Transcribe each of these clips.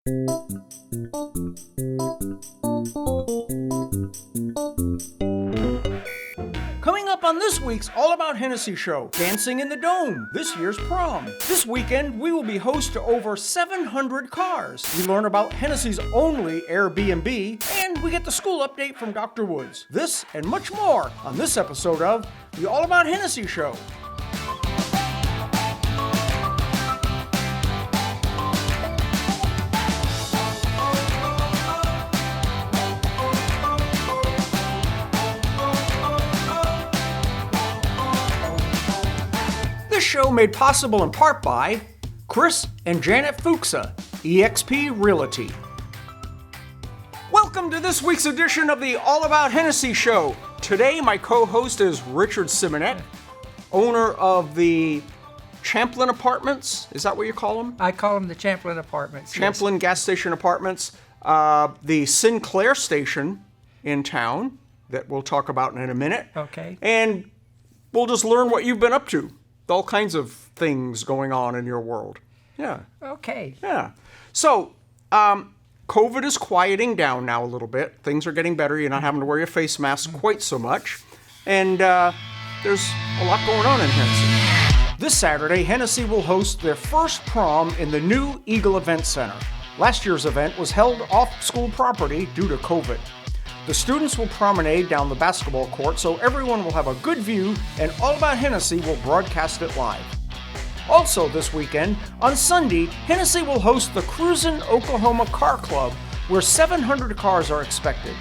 Coming up on this week's All About Hennessey show, Dancing in the Dome, this year's prom. This weekend, we will be host to over 700 cars. We learn about Hennessey's only Air B&B, and we get the school update from Dr. Woods. This and much more on this episode of the All About Hennessey show. This show made possible in part by Chris and Janet Fuchsa, eXp Realty. Welcome to this week's edition of the All About Hennessey show. Today, my co-host is Richard Simunek, owner of the Champlin Apartments. Is that what you call them? I call them the Champlin Apartments. Champlin yes. Gas Station Apartments. The Sinclair Station in town that we'll talk about in a minute. Okay. And we'll just learn what you've been up to. All kinds of things going on in your world. Yeah. Okay. Yeah. So, COVID is quieting down now a little bit. Things are getting better. You're not having to wear your face mask quite so much. And there's a lot going on in Hennessey. This Saturday, Hennessey will host their first prom in the new Eagle Event Center. Last year's event was held off school property due to COVID. The students will promenade down the basketball court so everyone will have a good view, and All About Hennessey will broadcast it live. Also this weekend, on Sunday, Hennessey will host the Cruisin, Oklahoma Car Club, where 700 cars are expected.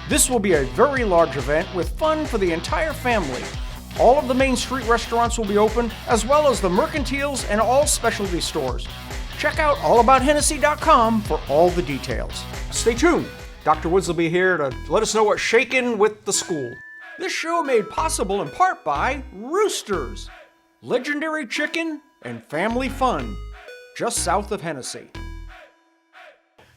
This will be a very large event with fun for the entire family. All of the main street restaurants will be open, as well as the mercantiles and all specialty stores. Check out allabouthennessey.com for all the details. Stay tuned. Dr. Woods will be here to let us know what's shaking with the school. This show made possible in part by Roosters, legendary chicken and family fun, just south of Hennessey.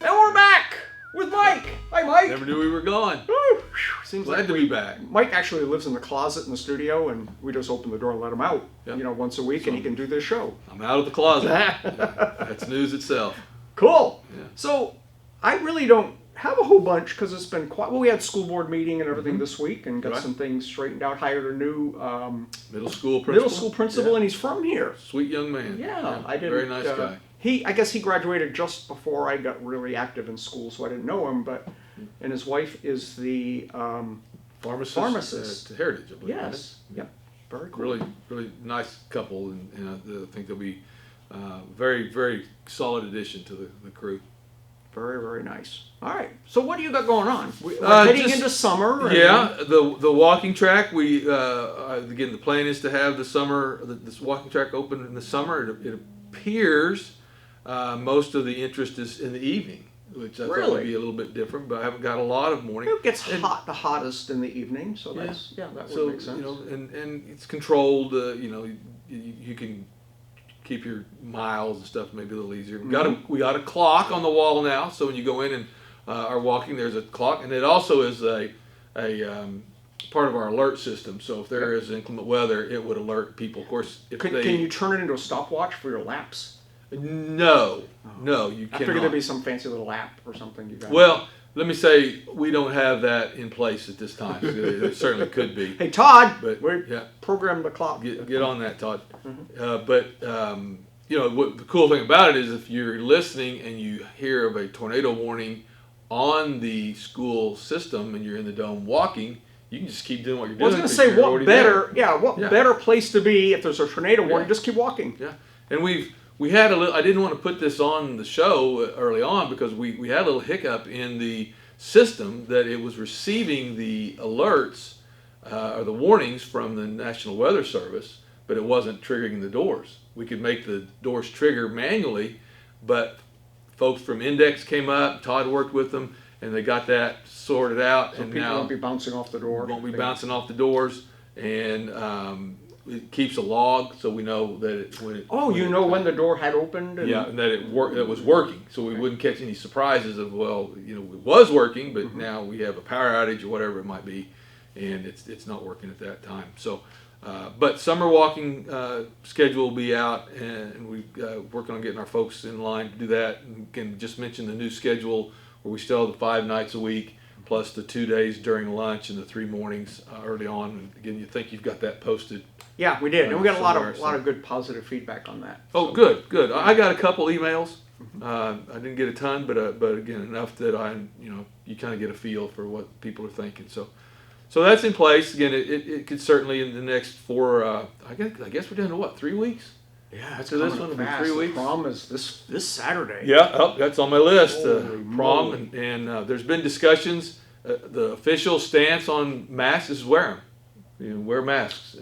And we're back with Mike. Hi, Mike. Never knew we were gone. Woo. Seems Glad like to be back. Mike actually lives in the closet in the studio, and we just open the door and let him out, Yep. once a week, and he can do this show. I'm out of the closet. That's news itself. Cool. Yeah. So I really don't have a whole bunch because it's been quite. Well, we had school board meeting and everything this week, and got Right. some things straightened out. Hired a new Middle school principal. and he's from here. Sweet young man. Yeah, I didn't. Very nice guy. I guess he graduated just before I got really active in school, so I didn't know him. But and his wife is the pharmacist. At Heritage, I believe. Yes. Yep. Very cool. Really, really nice couple, and I think they'll be very, very solid addition to the crew. Very, very nice. All right. So what do you got going on? We're heading into summer. Yeah, the walking track. We again, the plan is to have this walking track open in the summer. It appears most of the interest is in the evening, which I thought would be a little bit different. But I haven't got a lot of morning. It gets the hottest in the evening, so that would make sense. And it's controlled. You can keep your miles and stuff maybe a little easier. We got a clock on the wall now, so when you go in and are walking, there's a clock, and it also is a part of our alert system. So if there is inclement weather, it would alert people. Of course, can you turn it into a stopwatch for your laps? No, you cannot. I figured there'd be some fancy little app or something you got. Well, let me say we don't have that in place at this time. It certainly could be. Hey Todd, but program the clock. Get on that, Todd. But what the cool thing about it is if you're listening and you hear of a tornado warning on the school system and you're in the dome walking, you can just keep doing what you're doing. I was going to say, what better place to be if there's a tornado warning? Just keep walking. Yeah, and we had a little. I didn't want to put this on the show early on because we had a little hiccup in the system that it was receiving the alerts or the warnings from the National Weather Service, but it wasn't triggering the doors. We could make the doors trigger manually, but folks from Index came up. Todd worked with them, and they got that sorted out. So and people now won't be bouncing off the door. Won't be bouncing off the doors, and it keeps a log so we know that when the door had opened. And and that it was working, so we wouldn't catch any surprises of it was working, but now we have a power outage or whatever it might be, and it's not working at that time. So But summer walking schedule will be out, and we're working on getting our folks in line to do that. And can just mention the new schedule where we still have the 5 nights a week, plus the 2 days during lunch and the 3 mornings early on. And again, you think you've got that posted. Yeah, we did, and we got a lot somewhere, of good positive feedback on that. Oh, So, good. I got a couple emails. I didn't get a ton, but again, enough that you kind of get a feel for what people are thinking. So that's in place. Again, it could certainly in the next 4. I guess we're down to what, 3 weeks? Yeah, it's So this coming one up will be fast. 3 The weeks. prom is this Saturday. Yeah, that's on my list. Holy Prom, moly. and there's been discussions. The official stance on masks is wear them. Wear masks.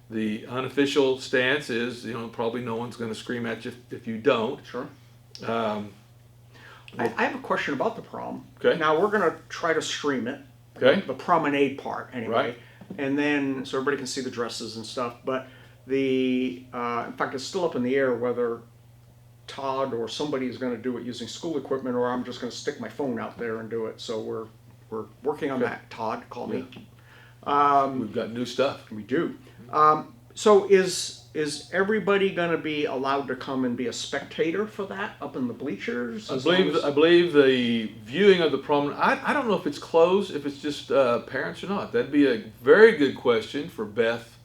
The unofficial stance is, probably no one's going to scream at you if you don't. Sure. Um, I have a question about the prom. Okay. Now we're going to try to stream it. Okay. The promenade part, anyway. Right. And then so everybody can see the dresses and stuff. But in fact, it's still up in the air whether Todd or somebody is going to do it using school equipment, or I'm just going to stick my phone out there and do it. So we're working on that. Todd, call me. We've got new stuff. We do. So is everybody going to be allowed to come and be a spectator for that up in the bleachers? I believe the viewing of the prom. I don't know if it's closed, if it's just parents or not. That'd be a very good question for Beth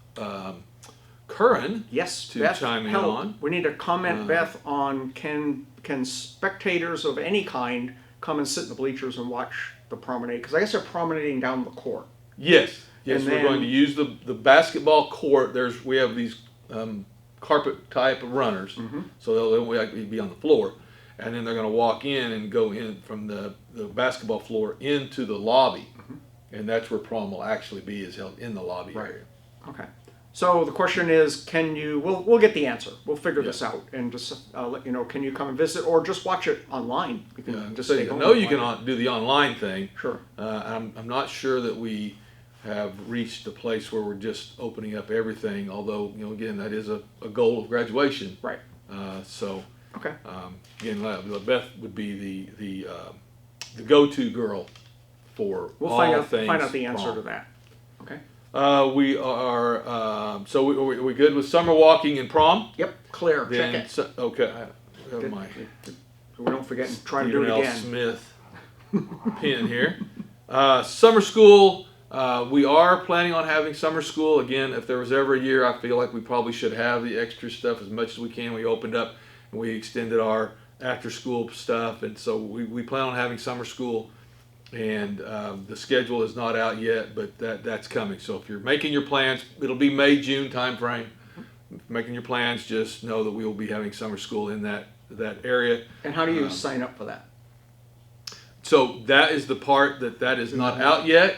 Curran. Yes, to Beth, chime in help. on. We need to comment, Beth, on can spectators of any kind come and sit in the bleachers and watch the promenade? Because I guess they're promenading down the court. Yes, And we're then- going to use the basketball court. We have these carpet type of runners, so they'll actually be on the floor, and then they're going to walk in and go in from the basketball floor into the lobby, and that's where prom will actually be, is held in the lobby area. Okay. So the question is, we'll get the answer. We'll figure this out and just let you know, can you come and visit or just watch it online? You can just So stay you home know and you can watch it. do the online thing. Sure. I'm not sure that we have reached a place where we're just opening up everything, although, again, that is a goal of graduation. Right. Okay. Again, Beth would be the go-to girl for We'll all find out things the answer prom. to that. Okay. We are, so we good with summer walking and prom? Yep. Clear. Then, Check it. okay. I have Good. my So we don't forget and try to do Stephen it L. again. Smith pin here. Summer school. We are planning on having summer school again. If there was ever a year, I feel like we probably should have the extra stuff as much as we can. We opened up and we extended our after-school stuff, and so we plan on having summer school. And the schedule is not out yet, but that's coming. So if you're making your plans, it'll be May, June time frame. If you're making your plans, just know that we will be having summer school in that area. And how do you sign up for that? So that is the part that is not out yet.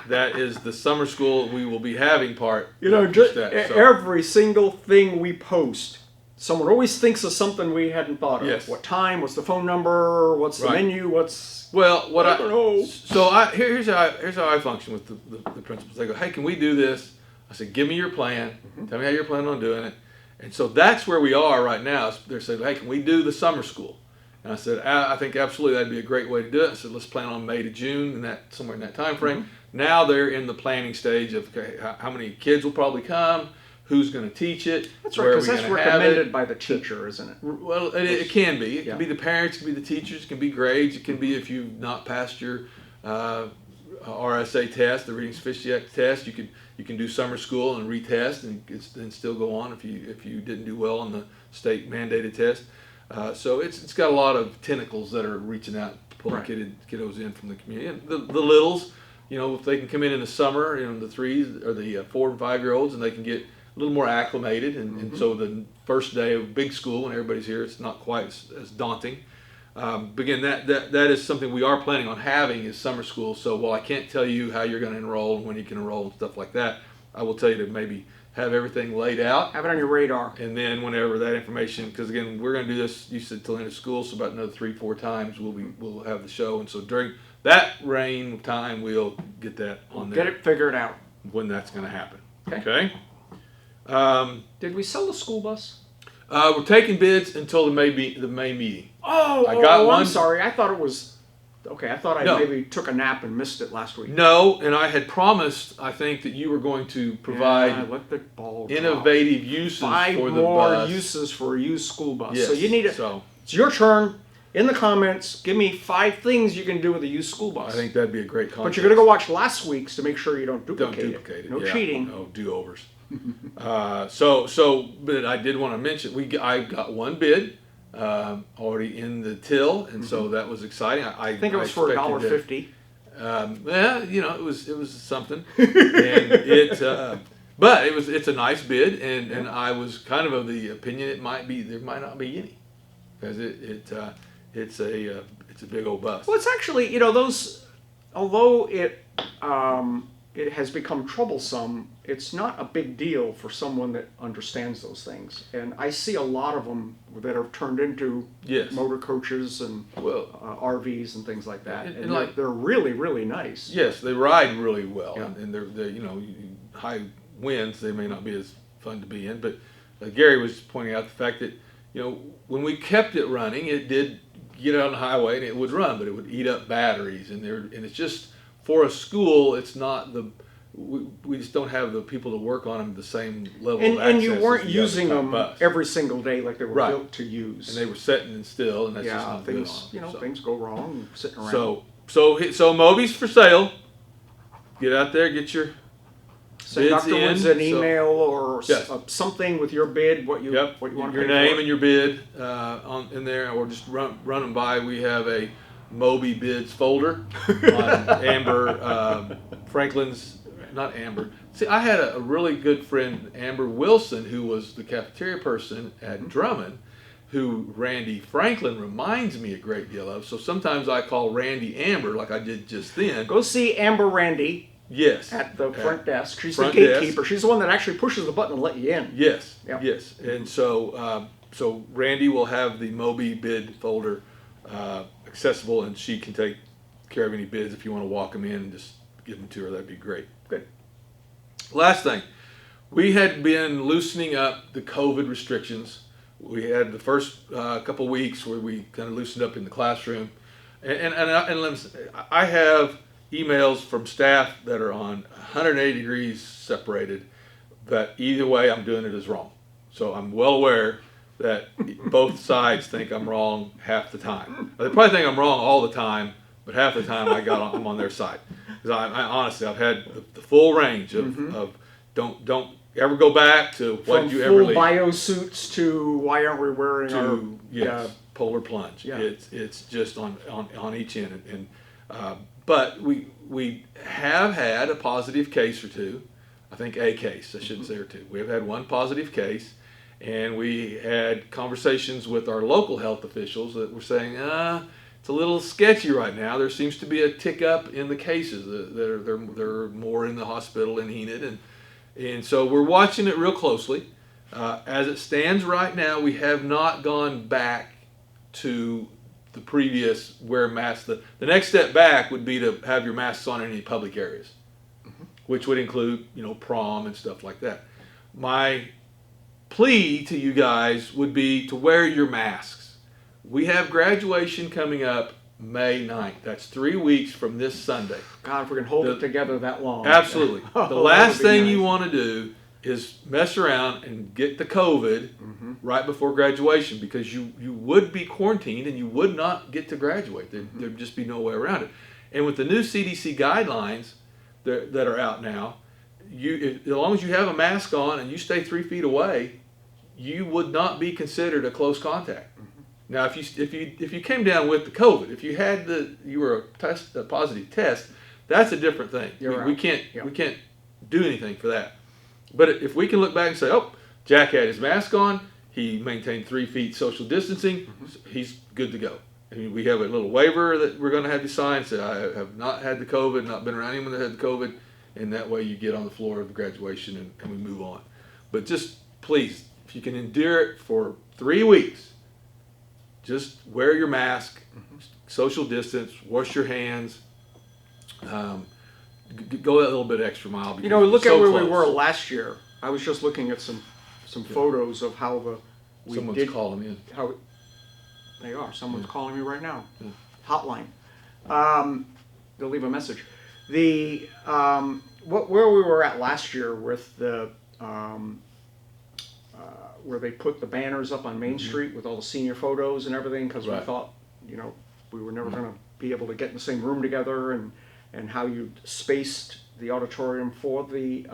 That is the summer school we will be having part. Just that, so. every single thing we post, someone always thinks of something we hadn't thought of. Yes. What time? What's the phone number? What's the Right. menu? What's Well, what I don't know. So here's how I function with the principals. They go, "Hey, can we do this?" I said, "Give me your plan. Tell me how you're planning on doing it." And so that's where we are right now. They're saying, "Hey, can we do the summer school?" And I said, "I think absolutely that'd be a great way to do it." I said, "Let's plan on May to June, and somewhere in that time frame." Now they're in the planning stage of, okay, how many kids will probably come, who's going to teach it, That's right, where are because we that's going to have recommended it. by the teacher, isn't it? Well, it can be. It Yeah. can be the parents, it can be the teachers, it can be grades, it can be if you've not passed your RSA test, the Reading Sufficiency Act test. You can do summer school and retest and still go on if you didn't do well on the state mandated test. So it's got a lot of tentacles that are reaching out, pulling Right. kiddos in from the community. And the littles, if they can come in the summer, the 3s or the 4 and 5-year-olds, and they can get a little more acclimated, and so the first day of big school when everybody's here, it's not quite as daunting. But again, that is something we are planning on having is summer school. So while I can't tell you how you're going to enroll and when you can enroll and stuff like that, I will tell you to maybe have everything laid out. Have it on your radar. And then whenever that information, because again, we're going to do this, you said till the end of school, so about another 3-4 times we'll have the show. And so during that reign of time, we'll get that on there. Get it figured out. When that's going to happen. Okay. Okay. Did we sell the school bus? We're taking bids until the May meeting. Oh, I got I'm one. sorry. I thought it was Okay, I thought I No. maybe took a nap and missed it last week. No, and I had promised, I think, that you were going to provide Yeah, let the ball drop. innovative uses 5 for the more bus. uses for a used school bus. Yes, So you need so it's your turn. In the comments, give me 5 things you can do with a used school bus. I think that'd be a great contest. But you're going to go watch last week's to make sure you don't Don't duplicate duplicate it. No yeah. cheating. No do-overs. But I did want to mention, I got one bid already in the till, and so that was exciting. I think it was for $1.50. Yeah, it was something, and but it's a nice bid, and I was kind of the opinion there might not be any, because it's a big old bus. Well, it's actually, those, although it has become troublesome, it's not a big deal for someone that understands those things. And I see a lot of them that are turned into Yes. motor coaches and RVs and things like that. And they're really, really nice. Yes, they ride really well, Yeah. and they're high winds, they may not be as fun to be in, but Gary was pointing out the fact that when we kept it running, it did get out on the highway and it would run, but it would eat up batteries, and it's just for a school, it's not we just don't have the people to work on them the same level of access. And you weren't as the other using type them bus. every single day like they were Right. built to use. And they were setting and still, and that's just not things, good on them. things go wrong sitting around. So Moby's for sale. Get out there, get your Send bids Dr. Woods in. an email or Yes. something with your bid, what you want to your pay name for. and your bid in there, or just run them by. We have a Moby bids folder on Amber Franklin's. Not Amber. See, I had a really good friend, Amber Wilson, who was the cafeteria person at Drummond, who Randy Franklin reminds me a great deal of. So sometimes I call Randy Amber, like I did just then. Go see Amber Randy Yes. at the front desk. She's the front gatekeeper. desk. She's the one that actually pushes the button and let you in. Yes. Yep. Yes. And so Randy will have the Moby bid folder accessible, and she can take care of any bids if you want to walk them in and just give them to her. That'd be great. Good. Last thing, we had been loosening up the COVID restrictions. We had the first couple weeks where we kind of loosened up in the classroom, and I have emails from staff that are on 180 degrees separated. That either way, I'm doing it is wrong. So I'm well aware that both sides think I'm wrong half the time. They probably think I'm wrong all the time, but half the time I'm on their side. Because I honestly, I've had the full range of don't ever go back to what From you ever full leave. biosuits to why aren't we wearing our Polar plunge. Yeah. It's just on each end, but we have had a positive case or two. I think a case. I shouldn't say or two. We have had one positive case, and we had conversations with our local health officials that were saying, it's a little sketchy right now. There seems to be a tick up in the cases. They're more in the hospital in Enid, and so we're watching it real closely. As it stands right now, we have not gone back to the previous wear masks. The next step back would be to have your masks on in any public areas, which would include prom and stuff like that. My plea to you guys would be to wear your masks. We have graduation coming up May 9th. That's 3 weeks from this Sunday. God, if we can hold it together that long. Absolutely. Oh, The last that would be thing nice. you want to do is mess around and get the COVID right before graduation, because you would be quarantined and you would not get to graduate. There'd just be no way around it. And with the new CDC guidelines that are out now, as long as you have a mask on and you stay 3 feet away, you would not be considered a close contact. Now, if you came down with the COVID, if you were a positive test, that's a different thing. We can't do anything for that. But if we can look back and say, oh, Jack had his mask on, he maintained 3 feet social distancing, he's good to go. I mean, we have a little waiver that we're going to have you sign, say I have not had the COVID, not been around anyone that had the COVID, and that way you get on the floor of the graduation and we move on. But just please, if you can endure it for 3 weeks, just wear your mask, social distance, wash your hands, go that little bit extra mile. Look at where we were last year. I was just looking at some photos of how Someone's calling in. Someone's calling me right now. Hotline. They'll leave a message. The where we were at last year with the where they put the banners up on Main Street with all the senior photos and everything, because we Right. thought, we were never going to be able to get in the same room together, and how you spaced the auditorium for the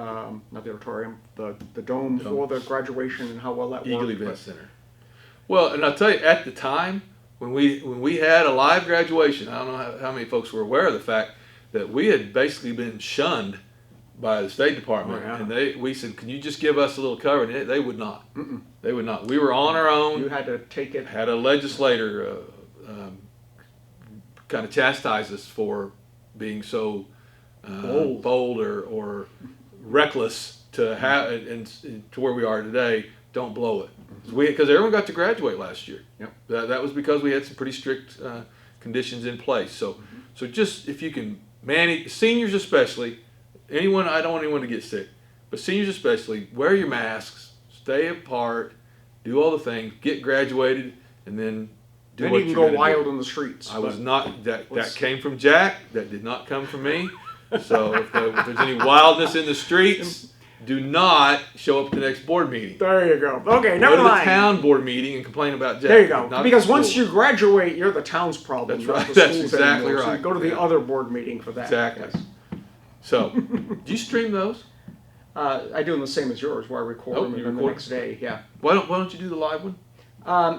not the auditorium, the dome for the graduation, and how well that Eagle worked. Event Center. Well, and I'll tell you, at the time when we had a live graduation, I don't know how many folks were aware of the fact that we had basically been shunned by the State Department, Oh, yeah. and we said, "Can you just give us a little cover?" And they would not. They would not. We were on our own. You had to take it. Had a legislator kind of chastise us for being so bold or reckless to have and to where we are today. Don't blow it, because everyone got to graduate last year. Yep. That was because we had some pretty strict conditions in place. So just if you can manage, seniors especially, anyone, I don't want anyone to get sick, but seniors especially, wear your masks, stay apart, do all the things, get graduated, and then do Then what you can you're go gonna wild do. in the streets. I was not, that came from Jack, that did not come from me. So if there's any wildness in the streets, do not show up at the next board meeting. There you go. Okay, Go never to the mind. town board meeting and complain about Jack. There you go. not Because the once school. you graduate, you're the town's problem. That's not right. the That's school's exactly anymore. So right. you go to the Yeah. other board meeting for that. Exactly. Yes. So, do you stream those? I do them the same as yours, where I record Oh, them and you then the record? next day. Yeah. Why don't you do the live one?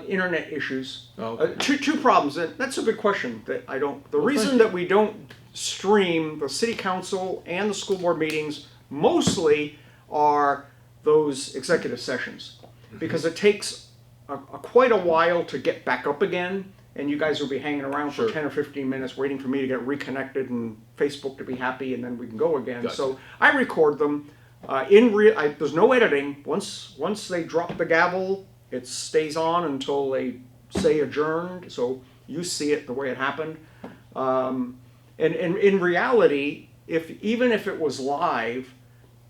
Internet issues. Oh, okay. Two problems. And that's a good question that I don't. The reason thank that we don't stream the city council and the school board meetings mostly are those executive sessions, because it takes quite a while to get back up again, and you guys will be hanging around for Sure. 10 or 15 minutes waiting for me to get reconnected and Facebook to be happy, and then we can go again. Gotcha. So I record them there's no editing. Once they drop the gavel, it stays on until they say adjourned, so you see it the way it happened. And in reality, even if it was live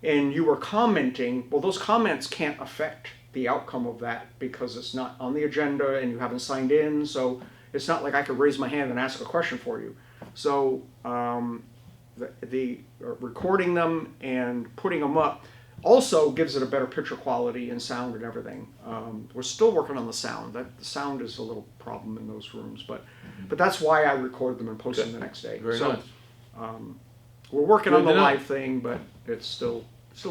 and you were commenting, well, those comments can't affect the outcome of that because it's not on the agenda and you haven't signed in, so it's not like I could raise my hand and ask a question for you. So the recording them and putting them up also gives it a better picture quality and sound and everything. We're still working on the sound. The sound is a little problem in those rooms, but that's why I record them and post them the next day. Very so nice. we're working Good on the to know. live thing, but it's still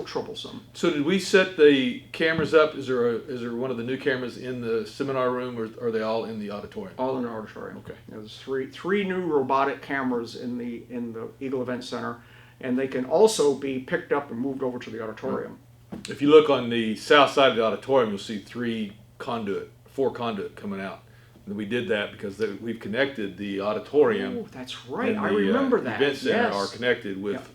troublesome. So did we set the cameras up? Is there one of the new cameras in the seminar room, or are they all in the auditorium? All in the auditorium. Okay. There's three new robotic cameras in the Eagle Event Center, and they can also be picked up and moved over to the auditorium. If you look on the south side of the auditorium, you'll see four conduit coming out. And we did that because we've connected the auditorium. Oh, that's right. and I the, remember that. Event center Yes. are connected with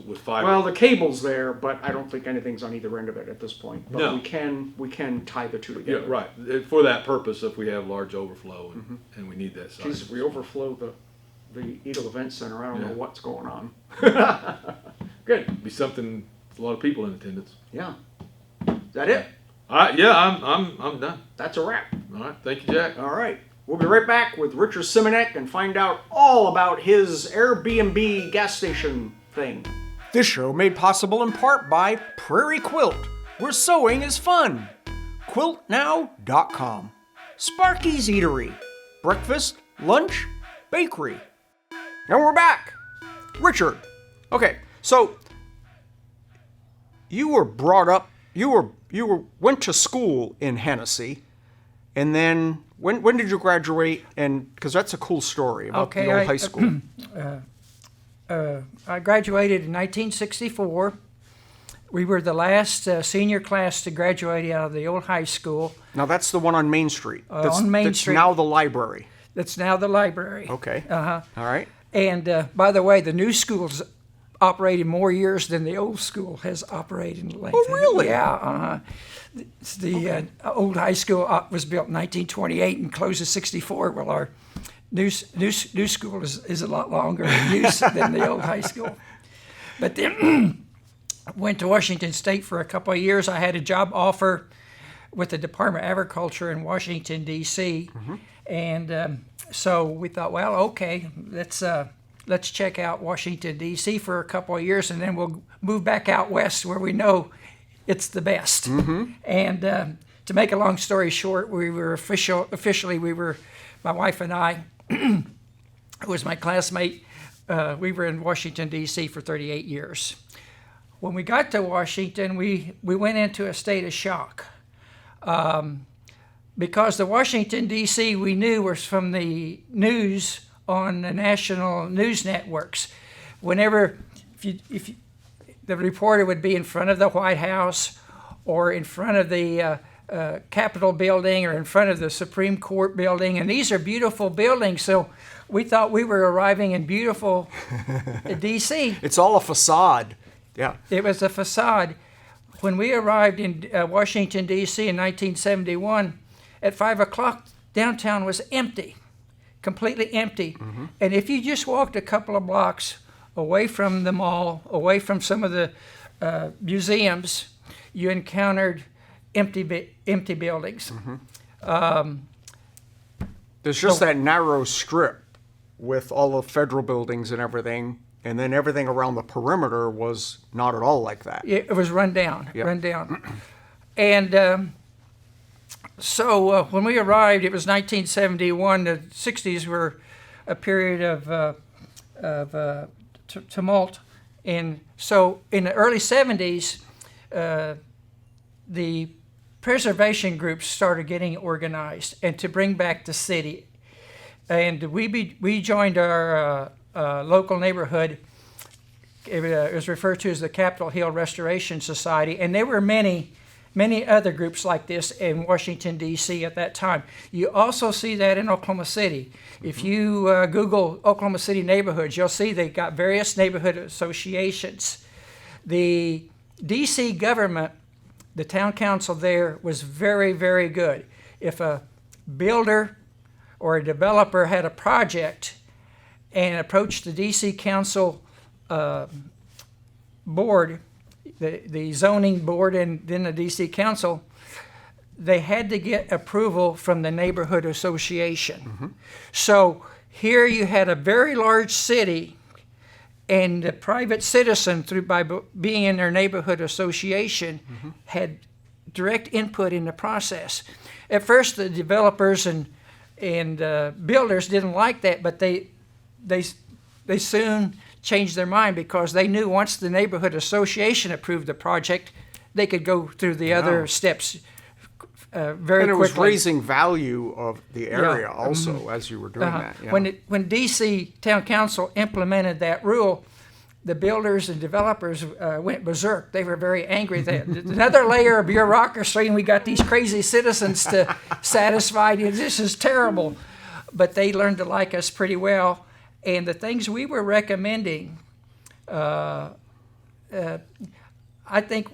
with fiber. Well, the cable's there, but I don't think anything's on either end of it at this point. But No. we can tie the two yeah, together. right. For that purpose, if we have large overflow and we need that size. Geez, if we overflow the Eagle Event Center, I don't know Yeah. what's going on. Good. Be something. A lot of people in attendance. Yeah. Is that it? I'm done. That's a wrap. All right. Thank you, Jack. All right. We'll be right back with Richard Simunek and find out all about his Airbnb gas station thing. This show made possible in part by Prairie Quilt, where sewing is fun. QuiltNow.com. Sparky's Eatery. Breakfast, lunch, bakery. And we're back. Richard. Okay, so you were brought up, went to school in Hennessey, and then when did you graduate? And because that's a cool story about the old high school. I graduated in 1964. We were the last senior class to graduate out of the old high school. Now that's the one on Main Street. On Main Street. That's now the library. That's now the library. Okay. Uh-huh. All right. And by the way, the new school's operated more years than the old school has operated in length. Oh, really? Yeah. Uh-huh. The old high school was built in 1928 and closed in '64. Well, our new school is a lot longer in use than the old high school. But then went to Washington State for a couple of years. I had a job offer with the Department of Agriculture in Washington, D.C., And so we thought, well, okay, let's check out Washington, D.C. for a couple of years, and then we'll move back out west where we know it's the best. And to make a long story short, we were officially, my wife and I, who was my classmate, we were in Washington, D.C. for 38 years. When we got to Washington, we went into a state of shock. Because the Washington, D.C. we knew was from the news on the national news networks. Whenever, if the reporter would be in front of the White House or in front of the Capitol building or in front of the Supreme Court building, and these are beautiful buildings, so we thought we were arriving in beautiful D.C. It's all a facade. Yeah. It was a facade. When we arrived in Washington, D.C. in 1971, at 5 o'clock, downtown was empty, completely empty. And if you just walked a couple of blocks away from the mall, away from some of the museums, you encountered empty buildings. There's just that narrow strip with all the federal buildings and everything, and then everything around the perimeter was not at all like that. It was run down, Yep. run down. And so when we arrived, it was 1971. The 60s were a period of tumult. And so in the early 70s, the preservation groups started getting organized and to bring back the city. And we joined our local neighborhood. It was referred to as the Capitol Hill Restoration Society, and there were many other groups like this in Washington, D.C. at that time. You also see that in Oklahoma City. If you Google Oklahoma City neighborhoods, you'll see they got various neighborhood associations. The D.C. government, the town council there, was very, very good. If a builder or a developer had a project and approached the D.C. council board, the zoning board, and then the D.C. council, they had to get approval from the neighborhood association. So here you had a very large city, and the private citizen, by being in their neighborhood association, had direct input in the process. At first, the developers and builders didn't like that, but they soon changed their mind because they knew once the neighborhood association approved the project, they could go through the other steps very quickly. And it was raising value of the area also as you were doing that. Yeah. When D.C. Town Council implemented that rule, the builders and developers went berserk. They were very angry. Another layer of bureaucracy, and we got these crazy citizens to satisfy. This is terrible. But they learned to like us pretty well. And the things we were recommending, I think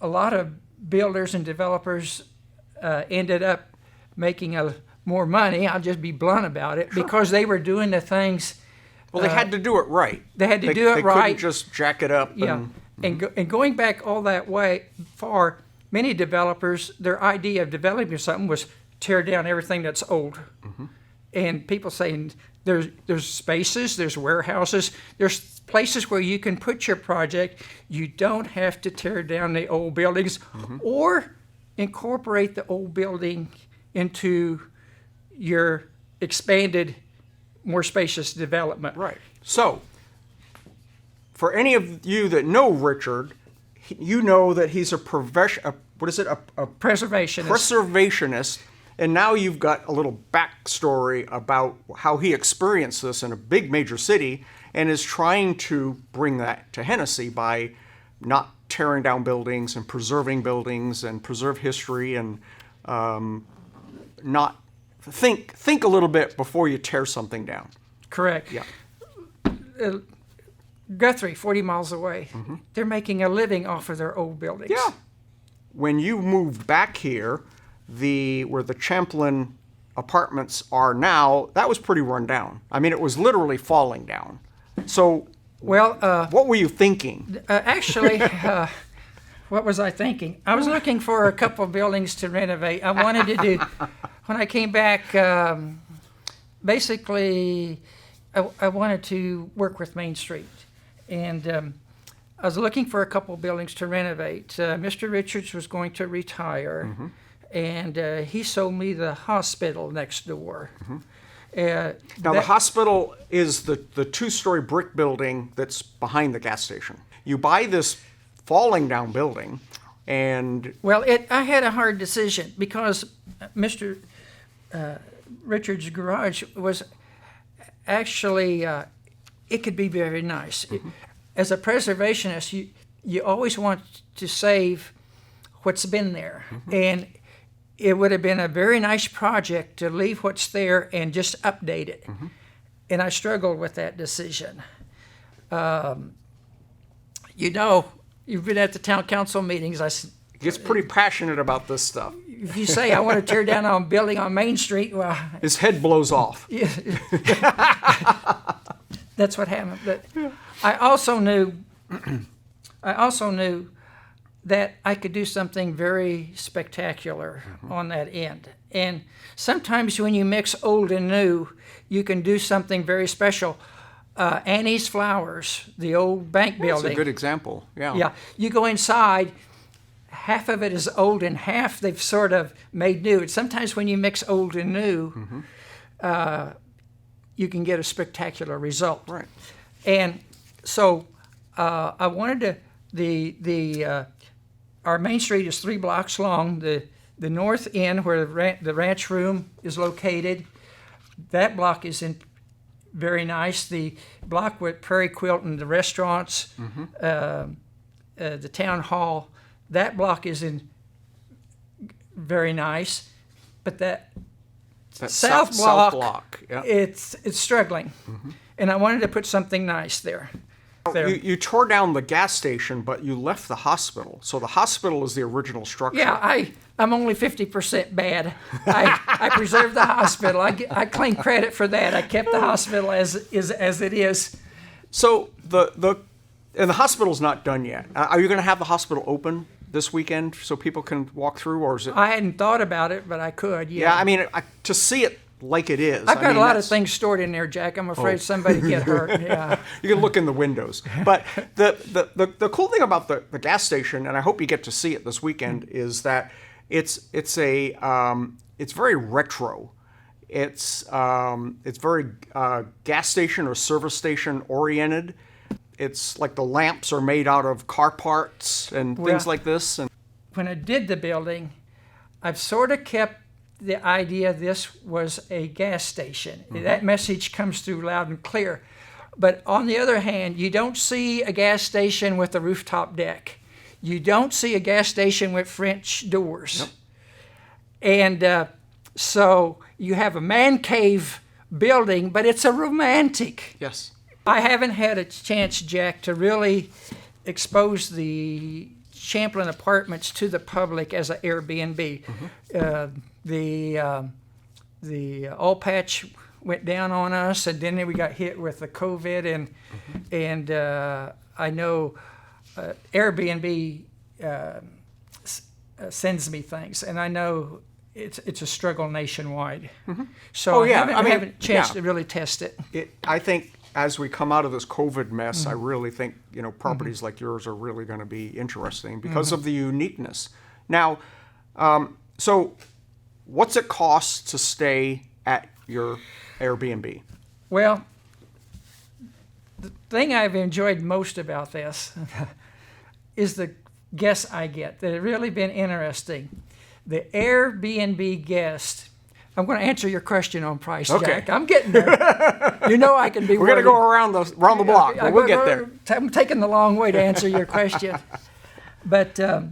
a lot of builders and developers ended up making more money. I'll just be blunt about it, because they were doing the things. Well, they had to do it right. They had to do it right. They couldn't just jack it up. Yeah, and going back all that way far, many developers, their idea of developing something was tear down everything that's old. And people saying there's spaces, there's warehouses, there's places where you can put your project. You don't have to tear down the old buildings or incorporate the old building into your expanded, more spacious development. Right. So, for any of you that know Richard, you know that he's a preservationist. And now you've got a little backstory about how he experienced this in a big major city and is trying to bring that to Hennessey by not tearing down buildings and preserving buildings and preserve history and not think a little bit before you tear something down. Correct. Yeah. Guthrie, 40 miles away, they're making a living off of their old buildings. Yeah. When you moved back here, where the Champlin apartments are now, that was pretty run down. I mean, it was literally falling down. So, what were you thinking? Actually, what was I thinking? I was looking for a couple of buildings to renovate. I wanted to do, when I came back basically, I wanted to work with Main Street, and I was looking for a couple buildings to renovate. Mr. Richards was going to retire, and he sold me the hospital next door. Now, the hospital is the two-story brick building that's behind the gas station. You buy this falling down building, and... Well, I had a hard decision because Mr. Richard's garage was actually, it could be very nice. As a preservationist, you always want to save what's been there. And it would have been a very nice project to leave what's there and just update it. And I struggled with that decision. You know, you've been at the town council meetings. He gets pretty passionate about this stuff. If you say, I want to tear down a building on Main Street, well... His head blows off. That's what happened. But I also knew that I could do something very spectacular on that end. And sometimes when you mix old and new, you can do something very special. Annie's Flowers, the old bank building. That's a good example, yeah. Yeah, you go inside, half of it is old and half they've sort of made new. And sometimes when you mix old and new, you can get a spectacular result. Right. And so I wanted to, our Main Street is 3 blocks long. The north end where the ranch room is located, that block is very nice. The block with Prairie Quilt and the restaurants, the town hall, that block is very nice. But that south block, yeah. it's struggling. And I wanted to put something nice there. You tore down the gas station, but you left the hospital. So the hospital is the original structure. Yeah, I'm only 50% bad. I preserved the hospital. I claim credit for that. I kept the hospital as it is. So the hospital's not done yet. Are you going to have the hospital open this weekend so people can walk through, or is it? I hadn't thought about it, but I could. Yeah. Yeah, I mean, to see it like it is. I've got a lot of things stored in there, Jack. I'm afraid somebody get hurt. Yeah. You can look in the windows. But the cool thing about the gas station, and I hope you get to see it this weekend, is that it's very retro. It's very gas station or service station oriented. It's like the lamps are made out of car parts and things like this. And when I did the building, I've sort of kept the idea this was a gas station. That message comes through loud and clear. But on the other hand, you don't see a gas station with a rooftop deck. You don't see a gas station with French doors. Yep. And so you have a man cave building, but it's a romantic. Yes. I haven't had a chance, Jack, to really expose the Champlin Apartments to the public as an Airbnb. The oil patch went down on us, and then we got hit with the COVID, and I know Airbnb sends me things, and I know it's a struggle nationwide. So I haven't a chance to really test it. I think as we come out of this COVID mess, I really think properties like yours are really going to be interesting because of the uniqueness. Now, so what's it cost to stay at your Airbnb? Well, the thing I've enjoyed most about this is the guests I get. They've really been interesting. The Airbnb guest. I'm going to answer your question on price, Jack. I'm getting there. You know I can be. We're going to go around the block, but we'll get there. I'm taking the long way to answer your question. But the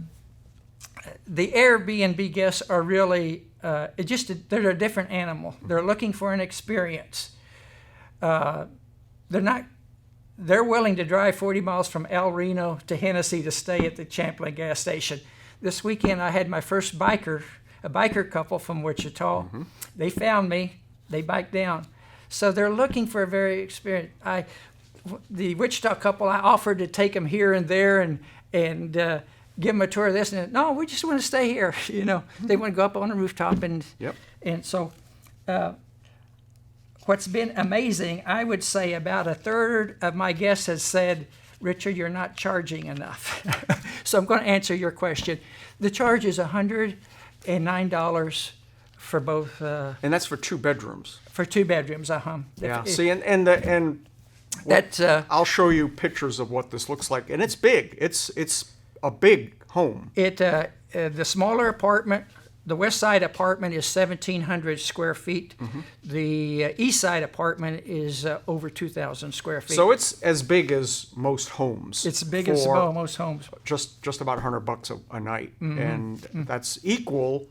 Airbnb guests are really they're a different animal. They're looking for an experience. They're willing to drive 40 miles from El Reno to Hennessey to stay at the Champlin gas station. This weekend I had my first biker couple from Wichita. They found me. They biked down. So they're looking for a very experience. The Wichita couple, I offered to take them here and there and give them a tour of this. And no, we just want to stay here. They want to go up on the rooftop. And so what's been amazing, I would say about a third of my guests has said, Richard, you're not charging enough. So I'm going to answer your question. The charge is $109 for both. And that's for 2 bedrooms. For 2 bedrooms, Yeah. See, and I'll show you pictures of what this looks like, and it's big. It's a big home. The smaller apartment, the west side apartment is 1,700 square feet. The east side apartment is over 2,000 square feet. So it's as big as most homes. It's big as most homes. Just about $100 a night, and that's equal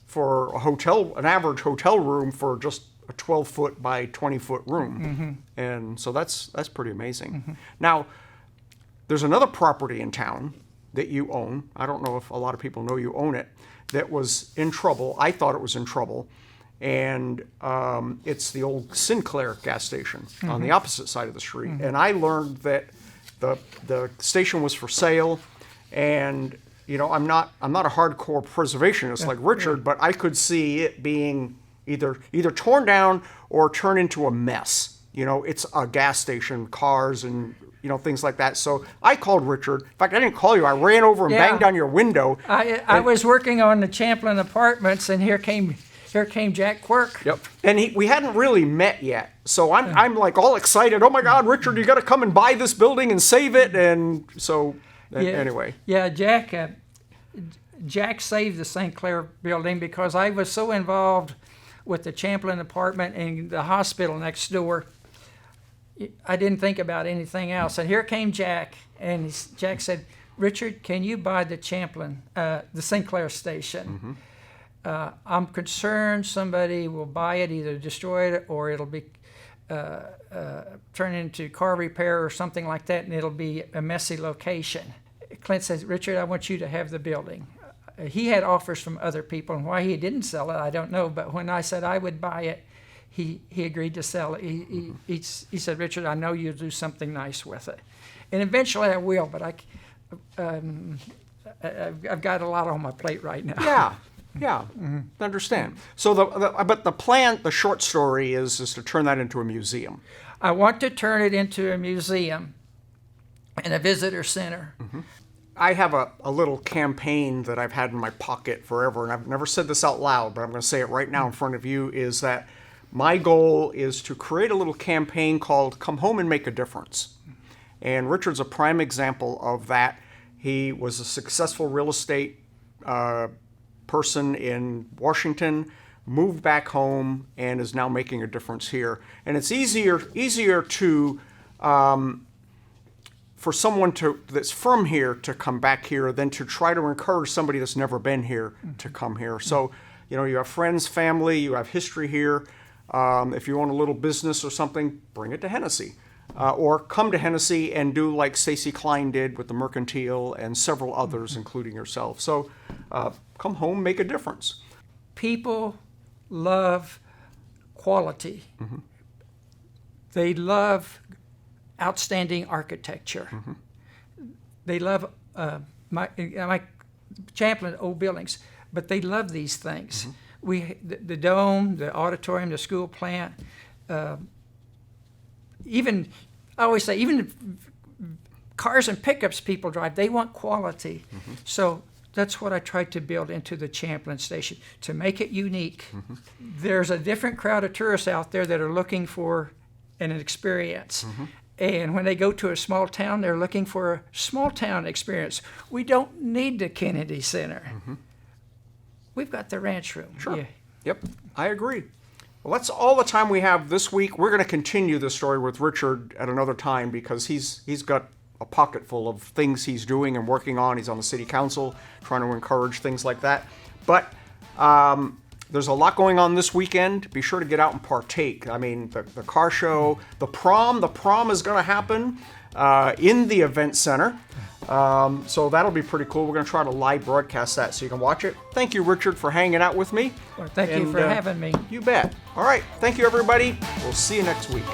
for an average hotel room for just a 12-foot by 20-foot room, and so that's pretty amazing. Now, there's another property in town that you own. I don't know if a lot of people know you own it. That was in trouble. I thought it was in trouble, and it's the old Sinclair gas station on the opposite side of the street. And I learned that the station was for sale, and I'm not a hardcore preservationist like Richard, but I could see it being either torn down or turn into a mess. It's a gas station, cars and things like that. So I called Richard. In fact, I didn't call you. I ran over and banged on your window. I was working on the Champlin Apartments, and here came Jack Quirk. Yep. And we hadn't really met yet. So I'm like all excited. Oh my God, Richard, you got to come and buy this building and save it. And so anyway. Yeah, Jack saved the St. Clair building because I was so involved with the Champlin Apartment and the hospital next door. I didn't think about anything else. And here came Jack, and Jack said, Richard, can you buy the Champlin, the St. Clair station? I'm concerned somebody will buy it, either destroy it, or it'll be turned into car repair or something like that, and it'll be a messy location. Clint says, Richard, I want you to have the building. He had offers from other people, and why he didn't sell it, I don't know. But when I said I would buy it, he agreed to sell it. He said, Richard, I know you'll do something nice with it. And eventually I will, but I've got a lot on my plate right now. Yeah, understand. So but the plan, the short story is to turn that into a museum. I want to turn it into a museum and a visitor center. I have a little campaign that I've had in my pocket forever, and I've never said this out loud, but I'm going to say it right now in front of you, is that my goal is to create a little campaign called Come Home and Make a Difference. And Richard's a prime example of that. He was a successful real estate person in Washington, moved back home, and is now making a difference here. And it's easier to for someone that's from here to come back here than to try to encourage somebody that's never been here to come here. So, you have friends, family, you have history here. If you own a little business or something, bring it to Hennessey. Or come to Hennessey and do like Stacey Klein did with the Mercantile and several others, including yourself. So come home, make a difference. People love quality. They love outstanding architecture. They love my Champlin old buildings, but they love these things. The dome, the auditorium, the school plant, even cars and pickups people drive, they want quality. So that's what I tried to build into the Champlin station, to make it unique. There's a different crowd of tourists out there that are looking for an experience. And when they go to a small town, they're looking for a small town experience. We don't need the Kennedy Center. We've got the ranch room. Sure. Yep, I agree. Well, that's all the time we have this week. We're going to continue this story with Richard at another time because he's got a pocket full of things he's doing and working on. He's on the city council trying to encourage things like that. But there's a lot going on this weekend. Be sure to get out and partake. I mean, the car show, the prom is going to happen in the event center. So that'll be pretty cool. We're going to try to live broadcast that so you can watch it. Thank you, Richard, for hanging out with me. Well, thank you for having me. You bet. All right. Thank you, everybody. We'll see you next week.